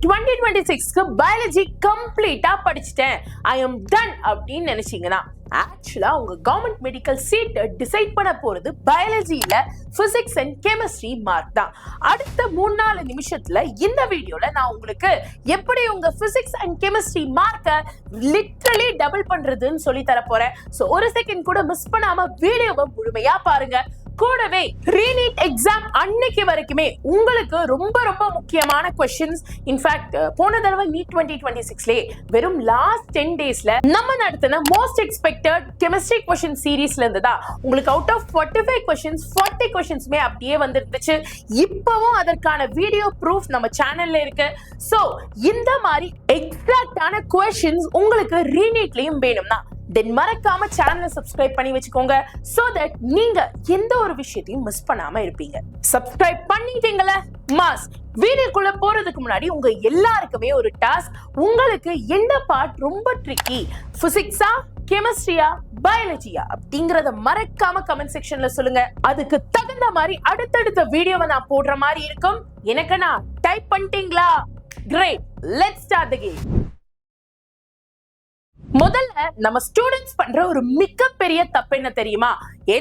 2026க்கு biology கம்ப்ளீட்டா படிச்சிட்டேன், I am ton அப்படின்னு நினைச்சீங்கன்னா ஆக்சுவலா உங்க கவர்மெண்ட் மெடிக்கல் சீட் டிசைட் பண்ண போறது பயாலஜியில பிசிக்ஸ் அண்ட் கெமிஸ்ட்ரி மார்க் தான். அடுத்த 3-4 நிமிஷத்துல இந்த வீடியோல நான் உங்களுக்கு எப்படி உங்க பிசிக்ஸ் அண்ட் கெமிஸ்ட்ரி மார்க்க லிட்டரலி டபுள் பண்றதுன்னு சொல்லி தர போறேன். சோ ஒரு செகண்ட் கூட மிஸ் பண்ணாம வீடியோவை முழுமையா பாருங்க. கூடவே ரீநீட் எக்ஸாம் அன்னைக்கு வரைக்குமே உங்களுக்கு ரொம்ப ரொம்ப முக்கியமான क्वेश्चंस, இன்ஃபேக்ட் போன தடவை நீட் 2026லே வெறும் லாஸ்ட் 10 டேஸ்ல நம்ம நடத்தின மோஸ்ட் எக்ஸ்பெக்டட் கெமிஸ்ட்ரி क्वेश्चन சீரிஸ்ல இருந்து தான் உங்களுக்கு அவுட் ஆஃப் 45 क्वेश्चंस 40 क्वेश्चंसமே அப்படியே வந்துருந்துச்சு. இப்பவும் அதற்கான வீடியோ ப்ரூஃப் நம்ம சேனல்ல இருக்கு. சோ இந்த மாதிரி எக்ஸாக்ட்டான क्वेश्चंस உங்களுக்கு ரீநீட்லயும் வேணும்னா தென் மறக்காம சேனலை சப்ஸ்கிரைப் பண்ணி வச்சுக்கோங்க. சோ தட் நீங்க எந்த ஒரு விஷயத்தையும் மிஸ் பண்ணாம இருப்பீங்க. சப்ஸ்கிரைப் பண்ணிட்டீங்களா? மாஸ் வீடியோக்குள்ள போறதுக்கு முன்னாடி உங்க எல்லாருக்குமே ஒரு டாஸ்க். உங்களுக்கு எந்த பார்ட் ரொம்ப ட்ரிக்கி, பிசிக்ஸா கெமிஸ்ட்ரியா பயாலஜியா அப்படிங்கறத மறக்காம கமெண்ட் செக்ஷன்ல சொல்லுங்க. அதுக்கு தகுந்த மாதிரி அடுத்தடுத்த வீடியோவை நான் போடுற மாதிரி இருக்கும். எனக்கு நான் டைப் பண்ணிட்டீங்களா? Great, let's start the game. முதல்ல நம்ம ஸ்டூடெண்ட்ஸ் பண்ற ஒரு மிகப்பெரிய தப்பு என்ன தெரியுமா?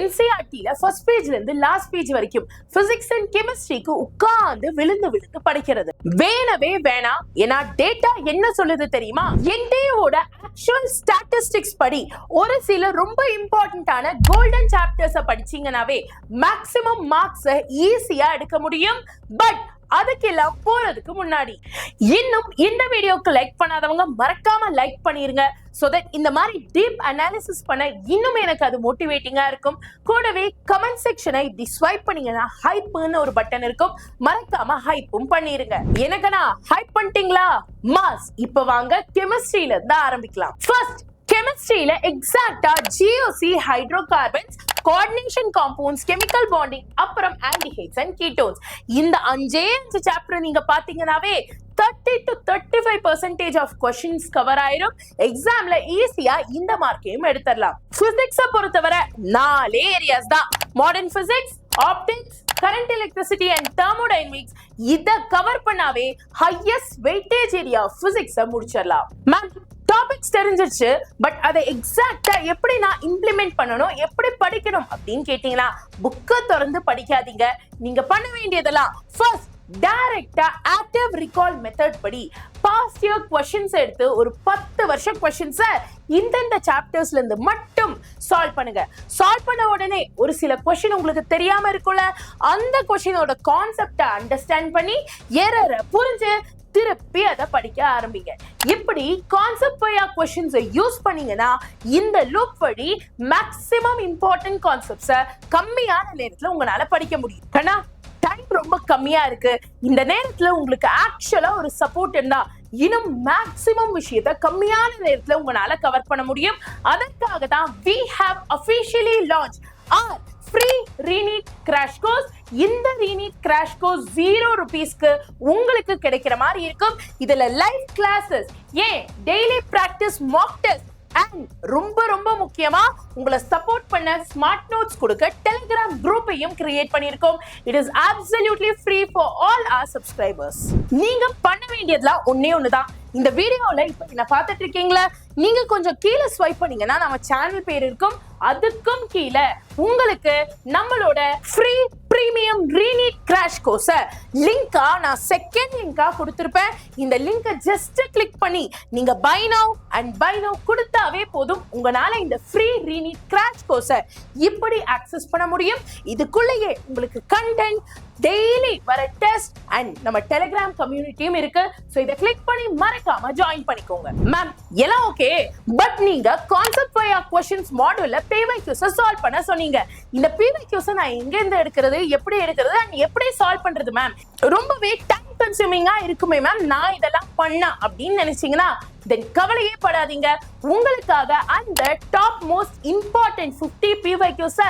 NCERTல ஃபர்ஸ்ட் பேஜ்ல இருந்து லாஸ்ட் பேஜ் வரைக்கும் பிசிக்ஸ் அண்ட் கெமிஸ்ட்ரிக்கு உட்கார்ந்து விழுந்து விழுந்து படிக்கிறது. வேணவே வேணாம். ஏன்னா டேட்டா என்ன சொல்லுது தெரியுமா? NTOட ஆக்சுவல் ஸ்டாட்டிஸ்டிக்ஸ் படி ஒரு சில ரொம்ப இம்பார்ட்டன்டான கோல்டன் சாப்டர்ஸை படிச்சீங்கன்னாவே மேக்ஸிமம் மார்க்ஸை ஈஸியா எடுக்க முடியும். பட் அதுக்கெல்லாம் போறதுக்கு முன்னாடி இன்னும் இந்த வீடியோக்கு லைக் பண்ணாதவங்க மறக்காம லைக் பண்ணிருங்க. சோ தட் இந்த மாதிரி டீப் அனாலிசிஸ் பண்ண இன்னும் எனக்கு அது மோட்டிவேட்டிங்கா இருக்கும். கூடவே கமெண்ட் செக்ஷனை இப்படி ஸ்வைப் பண்ணீங்கன்னா ஹைப்னு ஒரு பட்டன் இருக்கும், மறக்காம ஹைப்பும் பண்ணிருங்க. எனக்குனா ஹைப் பண்ணிட்டீங்களா? மாஸ் இப்ப வாங்க கெமிஸ்ட்ரியில இருந்து ஆரம்பிக்கலாம். ஃபர்ஸ்ட் கெமிஸ்ட்ரியில எக்ஸாக்ட்டா GOC hydrocarbons, coordination compounds, chemical bonding, அப்புறம் ஆல்டிஹைட்ஸ் அண்ட் கீட்டோன்ஸ், இந்த 5 சாப்டர் நீங்க பாத்தீங்கன்னாவே 30 to 35% ஆஃப் क्वेश्चंस கவர் ஆயிரும். எக்ஸாம்ல ஈஸியா இந்த மார்க்கையும் எடுத்துடலாம். பிசிக்ஸை பொறுத்தவரை 4 ஏரியாஸ் தான். Modern physics, optics, current electricity and thermodynamics. இத கவர் பண்ணாவே ஹையஸ்ட் வெயிட்டேஜ் ஏரியா பிசிக்ஸை முடிச்சிடலாம். மேம் டாபிக்ஸ் தெரிஞ்சிருச்சு, பட் அதை எக்ஸாக்ட்டா எப்படி நான் இம்ப்ளிமெண்ட் பண்ணணும், எப்படி படிக்கணும் அப்படின்னு கேட்டீங்கன்னா புக்கை திறந்து படிக்காதீங்க. நீங்க பண்ண வேண்டியதெல்லாம் ஃபர்ஸ்ட் டைரக்டா ஆக்டிவ் ரிகால் மெத்தட் படி பாஸ்ட் இயர் क्वेश्चंस எடுத்து ஒரு 10 வருஷ क्वेश्चंस இந்த சாப்டர்ஸ்ல இருந்து மட்டும் சால்வ் பண்ணுங்க. சால்வ் பண்ண உடனே ஒரு சில क्वेश्चन உங்களுக்கு தெரியாம இருக்கும்ல, அந்த क्वेश्चनோட கான்செப்டை அண்டர்ஸ்டாண்ட் பண்ணி எரரை புரிஞ்சு திருப்பி அதை படிக்க ஆரம்பிங்க. இப்படி கான்செப்ட் வையா क्वेश्चंस யூஸ் பண்ணீங்கன்னா இந்த லூப் படி மேக்ஸிமம் இம்பார்ட்டன்ட் கான்செப்ட்ஸை கம்மியான நேரத்துல உங்களால படிக்க முடியும். ஆனா டைம் ரொம்ப கம்மியா இருக்கு. இந்த நேரத்துல உங்களுக்கு ஆக்சுவலா ஒரு சப்போர்ட் இருந்தா இன்னும் மேக்ஸிமம் விஷயத்தை கம்மியான நேரத்துல உங்களால கவர் பண்ண முடியும். அதற்காக தான் we have officially launched our free re-NEET crash course. இந்த re-NEET crash course 0 rupeesக்கு உங்களுக்கு கிடைக்கிற மாதிரி இருக்கும். இதுல live classes, daily practice, mock test and ரொம்ப ரொம்ப முக்கியமா உங்களை சப்போர்ட் பண்ண ஸ்மார்ட் நோட்ஸ் கொடுக்க டெலிகிராம் குரூப்பையும் கிரியேட் பண்ணியிருக்கோம். It is absolutely free for all our subscribers. நீங்க பண்ண வேண்டியதுலாம் ஒன்னே ஒண்ணுதான். இந்த வீடியோல இப்ப என்ன பார்த்துட்டு இருக்கீங்களா, நீங்க கொஞ்சம் கீழே ஸ்வைப் பண்ணீங்கன்னா நம்ம சேனல் பேர் இருக்கும். அதுக்கும் கீழே உங்களுக்கு நம்மளோட free premium re-NEET crash course லிங்கா நான் செகண்ட் லிங்கா கொடுத்திருப்பேன். இந்த லிங்கை ஜஸ்ட் கிளிக் பண்ணி நீங்க buy now and buy now கொடுத்தாவே போதும். உங்களால இந்த ஃப்ரீ re-NEET கிராஷ் கோர்ஸ் இப்படி ஆக்சஸ் பண்ண முடியும். இதுக்குள்ளேயே உங்களுக்கு கண்டென்ட், டெய்லி வர டெஸ்ட் அண்ட் நம்ம டெலிகிராம் கம்யூனிட்டியும் இருக்கு. சோ இத கிளிக் பண்ணி மறக்காம ஜாயின் பண்ணிக்கோங்க. மேம் எல்லாம் ஓகே, பட் நீங்க கான்செப்ட் வையா क्वेश्चंस மாடியூல்ல PYQs சால்வ் பண்ண சொன்னீங்க. இந்த PYQs நான் எங்க இருந்து எடுக்கிறது, எப்படி எடுக்கிறது அண்ட் எப்படி சால்வ் பண்றது மேம்? ரொம்பவே டைம் கன்சூமிங்கா இருக்குமே மேம் நான் இதெல்லாம் பண்ண அப்படின்னு நினைச்சீங்கன்னா தென் கவலையே படாதீங்க. உங்களுக்காக அந்த டாப் மோஸ்ட் இம்பார்ட்டன்ட் 50 PYQs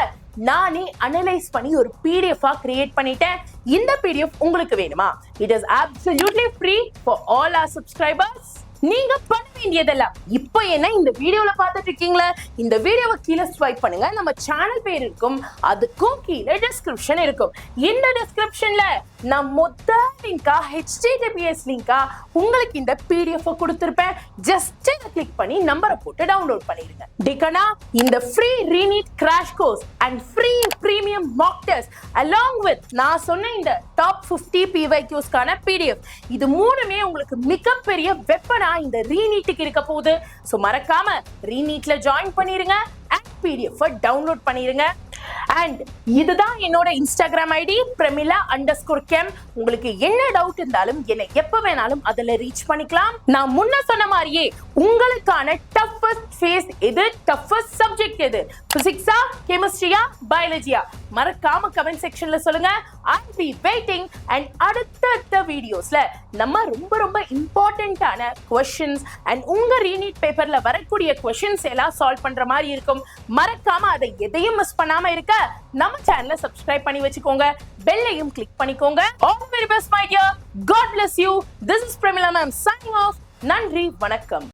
நானே அனலைஸ் பண்ணி ஒரு PDF கிரியேட் பண்ணிட்டேன். இந்த PDF உங்களுக்கு வேணுமா? It is absolutely free for all our subscribers. நீங்க பண்ண வேண்டியதெல்லாம் இப்போ என்ன இந்த வீடியோல பார்த்துட்டு இருக்கீங்களா? இந்த வீடியோவை கீழே ஸ்வைப் பண்ணுங்க. நம்ம சேனல் பேர் இருக்கும், அதுக்கும் கீழே டிஸ்கிரிப்ஷன் இருக்கும். இந்த டிஸ்கிரிப்ஷன்ல நான் மொத்த லிங்கா ℎTTPS லிங்கா உங்களுக்கு இந்த PDF கொடுத்திருப்பேன். ஜஸ்ட் இதை கிளிக் பண்ணி நம்பரை போட்டு டவுன்லோட் பண்ணிடுங்க. டிகனா இந்த free re-NEET crash course and free premium Mach test along with நான் சொன்ன இந்த டாப் 50 PYQsக்கான PDF இது மூணுமே உங்களுக்கு மிகப்பெரிய வெப்பனா இந்த ரீநீட்டுக்கு இருக்க போகுது. சோ மறக்காம ரீநீட்ல ஜாயின் பண்ணிருங்க and PDF டவுன்லோட் பண்ணிருங்க. அண்ட் இதுதான் என்னோட இன்ஸ்டாகிராம் ஐடி Premila_Chem. உங்களுக்கு என்ன டவுட் இருந்தாலும் என்னை எப்ப வேணாலும் அதுல ரீச் பண்ணிக்கலாம். நான் முன்ன சொன்ன மாதிரியே உங்களுக்கான டஃபஸ்ட் ஃபேஸ் எது, டஃபஸ்ட் சப்ஜெக்ட் எது, பிசிக்ஸா, கெமிஸ்ட்ரியா, பயாலஜியா, மறக்காம கமெண்ட் செக்ஷன்ல சொல்லுங்க. I'll be waiting. and அடுத்த வீடியோஸ்ல நம்ம ரொம்ப இம்பார்ட்டன்ட்டான क्वेश्चंस அண்ட் உங்க ரீநீட் பேப்பர்ல வரக்கூடிய क्वेश्चंस எல்லாம் சால்வ் பண்ற மாதிரி இருக்கும். மறக்காம அதை எதையும் மிஸ் பண்ணாம இருக்க நம்ம சேனலை சப்ஸ்கிரைப் பண்ணி வச்சுக்கோங்க, பெல்லையும் கிளிக் பண்ணிக்கோங்க. All the very best my dear. God bless you. This is Premila Mam signing off. நன்றி, வணக்கம்.